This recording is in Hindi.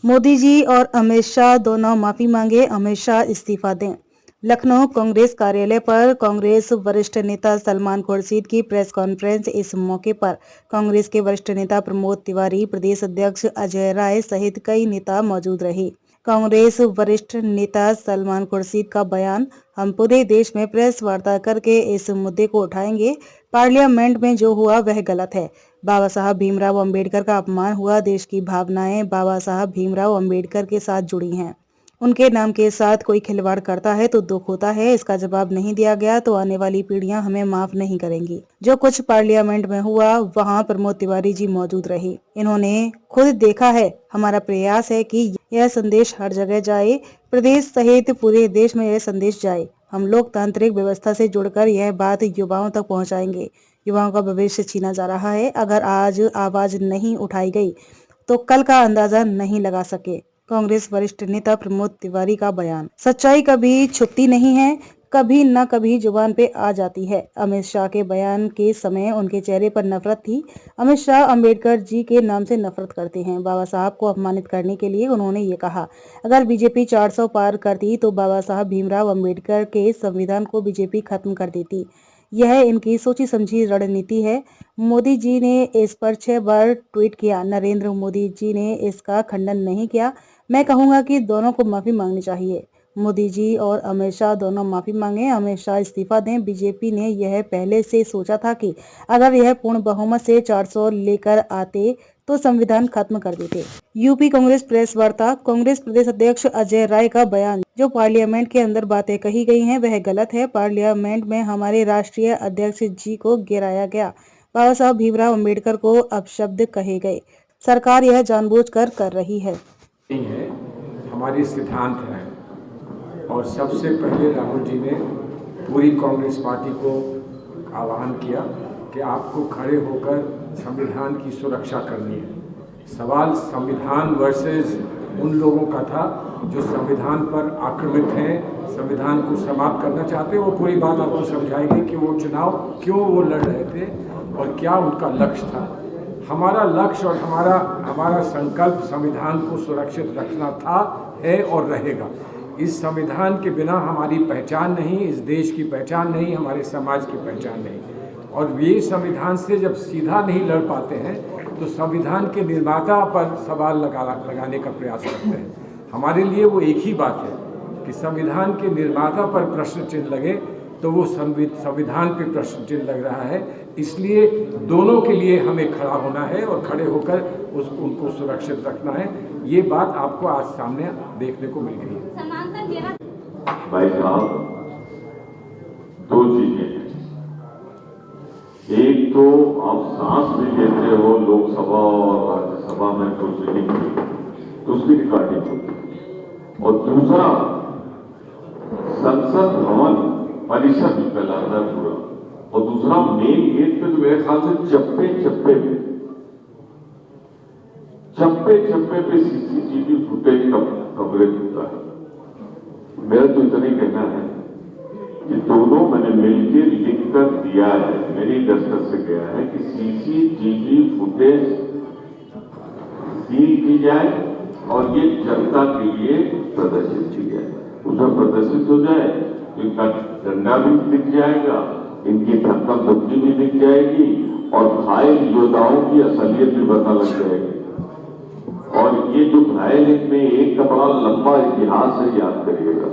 मोदी जी और अमित शाह दोनों माफी मांगे, अमित शाह इस्तीफा दें। लखनऊ कांग्रेस कार्यालय पर कांग्रेस वरिष्ठ नेता सलमान खुर्शीद की प्रेस कॉन्फ्रेंस। इस मौके पर कांग्रेस के वरिष्ठ नेता प्रमोद तिवारी, प्रदेश अध्यक्ष अजय राय सहित कई नेता मौजूद रहे। कांग्रेस वरिष्ठ नेता सलमान खुर्शीद का बयान, हम पूरे देश में प्रेस वार्ता करके इस मुद्दे को उठाएंगे। पार्लियामेंट में जो हुआ वह गलत है। बाबा साहब भीमराव अंबेडकर का अपमान हुआ। देश की भावनाएं बाबा साहब भीमराव अंबेडकर के साथ जुड़ी हैं। उनके नाम के साथ कोई खिलवाड़ करता है तो दुख होता है। इसका जवाब नहीं दिया गया तो आने वाली पीढ़ियां हमें माफ नहीं करेंगी। जो कुछ पार्लियामेंट में हुआ वहां प्रमोद तिवारी जी मौजूद रहे। इन्होंने खुद देखा है। हमारा प्रयास है कि यह संदेश हर जगह जाए, प्रदेश सहित पूरे देश में यह संदेश जाए। हम लोकतांत्रिक व्यवस्था से जुड़कर यह बात युवाओं तक पहुंचाएंगे। युवाओं का भविष्य छीना जा रहा है। अगर आज आवाज नहीं उठाई गई तो कल का अंदाजा नहीं लगा सके। कांग्रेस वरिष्ठ नेता प्रमोद तिवारी का बयान। सच्चाई कभी छुपती नहीं है, कभी न कभी जुबान पे आ जाती है। अमित शाह के बयान के समय उनके चेहरे पर नफरत थी। अमित शाह अंबेडकर जी के नाम से नफरत करते हैं। बाबा साहब को अपमानित करने के लिए उन्होंने ये कहा, अगर बीजेपी 400 पार करती तो बाबा साहब भीमराव अंबेडकर के संविधान को बीजेपी खत्म कर देती। यह इनकी सोची समझी रणनीति है। मोदी जी ने इस पर 6 बार ट्वीट किया। नरेंद्र मोदी जी ने इसका खंडन नहीं किया। मैं कहूंगा कि दोनों को माफी मांगनी चाहिए। मोदी जी और अमित शाह दोनों माफी मांगे, अमित शाह इस्तीफा दें। बीजेपी ने यह पहले से सोचा था कि अगर यह पूर्ण बहुमत से 400 लेकर आते तो संविधान खत्म कर देते। यूपी कांग्रेस प्रेस वार्ता। कांग्रेस प्रदेश अध्यक्ष अजय राय का बयान, जो पार्लियामेंट के अंदर बातें कही गई हैं वह गलत है। पार्लियामेंट में हमारे राष्ट्रीय अध्यक्ष जी को गिराया गया। बाबा साहब भीमराव अंबेडकर को अपशब्द कहे गए। सरकार यह जानबूझकर कर रही है। हमारी सिद्धांत है और सबसे पहले राहुल जी ने पूरी कांग्रेस पार्टी को आह्वान किया कि आपको खड़े होकर संविधान की सुरक्षा करनी है। सवाल संविधान वर्सेस उन लोगों का था जो संविधान पर आक्रमित हैं, संविधान को समाप्त करना चाहते हैं। वो पूरी बात आपको समझाएंगे कि वो चुनाव क्यों वो लड़ रहे थे और क्या उनका लक्ष्य था। हमारा लक्ष्य और हमारा संकल्प संविधान को सुरक्षित रखना था, है और रहेगा। इस संविधान के बिना हमारी पहचान नहीं, इस देश की पहचान नहीं, हमारे समाज की पहचान नहीं। और ये संविधान से जब सीधा नहीं लड़ पाते हैं तो संविधान के निर्माता पर सवाल लगाने का प्रयास करते हैं। हमारे लिए वो एक ही बात है कि संविधान के निर्माता पर प्रश्न चिन्ह लगे तो वो संविधान पे प्रश्न चिन्ह लग रहा है। इसलिए दोनों के लिए हमें खड़ा होना है और खड़े होकर उनको सुरक्षित रखना है। ये बात आपको आज सामने देखने को मिल गई है। भाई साहब, दो चीजें हैं। एक तो आप सांस भी लेते हो लोकसभा और राज्यसभा में प्रोसीडिंग की, तो उसकी रिकॉर्डिंग होती है। और दूसरा, संसद भवन परिसर फैलाता है पूरा। और दूसरा, मेन गेट पे तो मेरे ख्याल से चप्पे पे सीसीटीवी फुटेज कवरेज होता है। मेरा तो इतना ही कहना है कि दोनों मैंने मिलकर लिखकर दिया है, मेरी दस्तक से गया है कि सीसीटीवी फुटेज सील की जाए और ये जनता के लिए प्रदर्शित की जाए। उसमें प्रदर्शित हो जाए, इनका डंडा भी दिख जाएगा, इनकी धक्का मुक्की भी दिख जाएगी और घायल योद्धाओं की असलियत भी पता लग जाएगी। और ये जो घायल, इनमें एक का बड़ा लंबा इतिहास है, याद करिएगा।